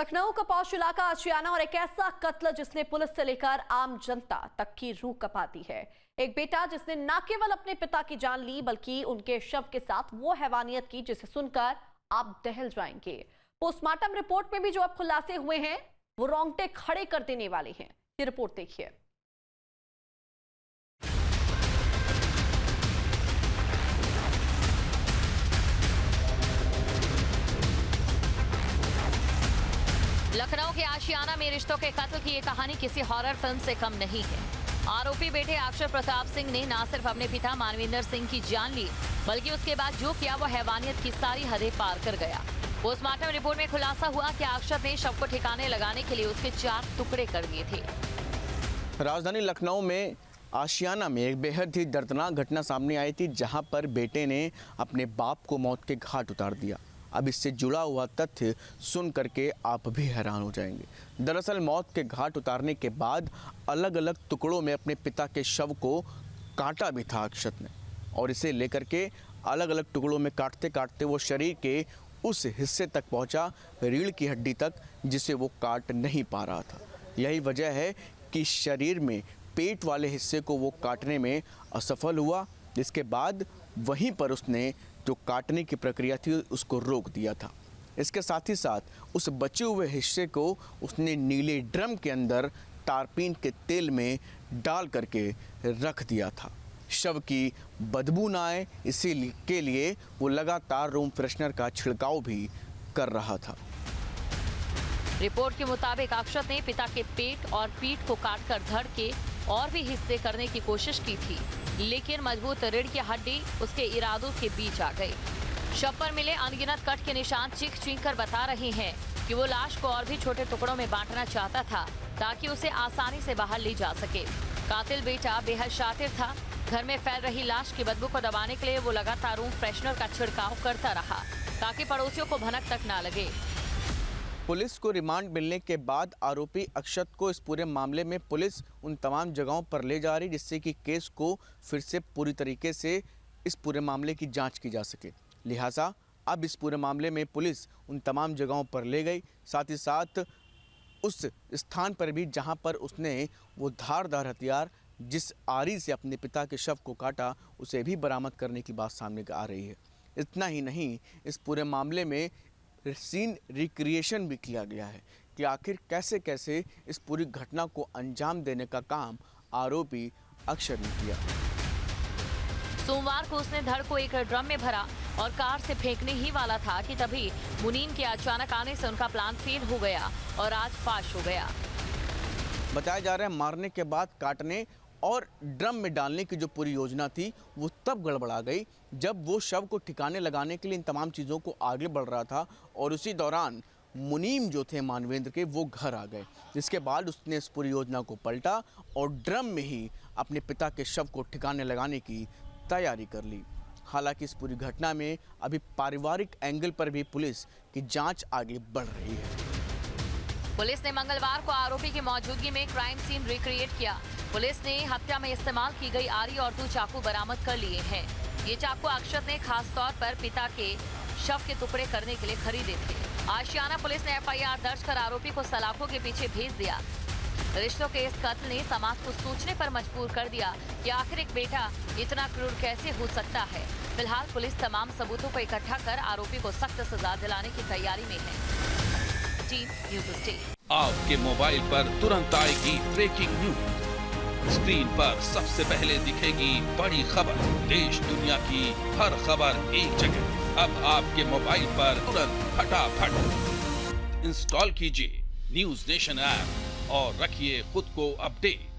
लखनऊ का पौष इलाका आशियाना और एक ऐसा कत्ल जिसने पुलिस से लेकर आम जनता तक की रूह कपा दी है। एक बेटा जिसने न केवल अपने पिता की जान ली बल्कि उनके शव के साथ वो हैवानियत की जिसे सुनकर आप दहल जाएंगे। पोस्टमार्टम रिपोर्ट में भी जो अब खुलासे हुए हैं वो रोंगटे खड़े कर देने वाले हैं। ये रिपोर्ट देखिए। लखनऊ के आशियाना में रिश्तों के कत्ल की ये कहानी किसी हॉरर फिल्म से कम नहीं है। आरोपी बेटे अक्षर प्रताप सिंह ने न सिर्फ अपने पिता मानविंदर सिंह की जान ली बल्कि उसके बाद जो किया वो हैवानियत की सारी हदें पार कर गया। पोस्टमार्टम रिपोर्ट में खुलासा हुआ कि अक्षर ने शव को ठिकाने लगाने के लिए उसके 4 टुकड़े कर दिए थे। राजधानी लखनऊ में आशियाना में एक बेहद ही दर्दनाक घटना सामने आई थी, जहां पर बेटे ने अपने बाप को मौत के घाट उतार दिया। अब इससे जुड़ा हुआ तथ्य सुन करके आप भी हैरान हो जाएंगे। दरअसल मौत के घाट उतारने के बाद अलग अलग टुकड़ों में अपने पिता के शव को काटा भी था अक्षत ने, और इसे लेकर के अलग अलग टुकड़ों में काटते काटते वो शरीर के उस हिस्से तक पहुंचा, रीढ़ की हड्डी तक, जिसे वो काट नहीं पा रहा था। यही वजह है कि शरीर में पेट वाले हिस्से को वो काटने में असफल हुआ, जिसके बाद वहीं पर उसने जो काटने की प्रक्रिया थी उसको रोक दिया था। इसके साथ ही साथ उस बचे हुए हिस्से को उसने नीले ड्रम के अंदर तारपीन के तेल में डाल करके रख दिया था। शव की बदबू ना आए इसी के लिए वो लगातार रूम फ्रेशनर का छिड़काव भी कर रहा था। रिपोर्ट के मुताबिक अक्षत ने पिता के पेट और पीठ को काटकर धड़ के और भी हिस्से करने की कोशिश की थी, लेकिन मजबूत रीढ़ की हड्डी उसके इरादों के बीच आ गई। शव पर मिले अनगिनत कट के निशान चीख चीख कर बता रहे हैं कि वो लाश को और भी छोटे टुकड़ों में बांटना चाहता था ताकि उसे आसानी से बाहर ली जा सके। कातिल बेटा बेहद शातिर था। घर में फैल रही लाश की बदबू को दबाने के लिए वो लगातार रूम फ्रेशनर का छिड़काव करता रहा ताकि पड़ोसियों को भनक तक ना लगे। पुलिस को रिमांड मिलने के बाद आरोपी अक्षत को इस पूरे मामले में पुलिस उन तमाम जगहों पर ले जा रही, जिससे कि केस को फिर से पूरी तरीके से इस पूरे मामले की जांच की जा सके। लिहाजा अब इस पूरे मामले में पुलिस उन तमाम जगहों पर ले गई, साथ ही साथ उस स्थान पर भी जहां पर उसने वो धारदार हथियार जिस आरी से अपने पिता के शव को काटा उसे भी बरामद करने की बात सामने आ रही है। इतना ही नहीं, इस पूरे मामले में सीन रिक्रिएशन भी किया गया है कि आखिर कैसे कैसे इस पूरी घटना को अंजाम देने का काम आरोपी अक्षर ने किया। सोमवार को उसने धड़ को एक ड्रम में भरा और कार से फेंकने ही वाला था कि तभी मुनीम के अचानक आने से उनका प्लान फेल हो गया और आज फाश हो गया। बताया जा रहा है मारने के बाद काटने और ड्रम में डालने की जो पूरी योजना थी वो तब गड़बड़ा गई जब वो शव को ठिकाने लगाने के लिए इन तमाम चीज़ों को आगे बढ़ रहा था, और उसी दौरान मुनीम जो थे मानवेंद्र के वो घर आ गए, जिसके बाद उसने इस पूरी योजना को पलटा और ड्रम में ही अपने पिता के शव को ठिकाने लगाने की तैयारी कर ली। हालांकि इस पूरी घटना में अभी पारिवारिक एंगल पर भी पुलिस की जांच आगे बढ़ रही है। पुलिस ने मंगलवार को आरोपी की मौजूदगी में क्राइम सीन रिक्रिएट किया। पुलिस ने हत्या में इस्तेमाल की गई आरी और 2 चाकू बरामद कर लिए हैं। ये चाकू अक्षत ने खास तौर पर पिता के शव के टुकड़े करने के लिए खरीदे थे। आशियाना पुलिस ने FIR दर्ज कर आरोपी को सलाखों के पीछे भेज दिया। रिश्तों के इस कत्ल ने समाज को सोचने पर मजबूर कर दिया कि आखिर एक बेटा इतना क्रूर कैसे हो सकता है। फिलहाल पुलिस तमाम सबूतों को इकट्ठा कर आरोपी को सख्त सजा दिलाने की तैयारी में है। Team news state. आपके मोबाइल पर तुरंत आएगी ब्रेकिंग न्यूज। स्क्रीन पर सबसे पहले दिखेगी बड़ी खबर। देश दुनिया की हर खबर एक जगह। अब आपके मोबाइल पर तुरंत फटाफट इंस्टॉल कीजिए न्यूज़ नेशन ऐप और रखिए खुद को अपडेट।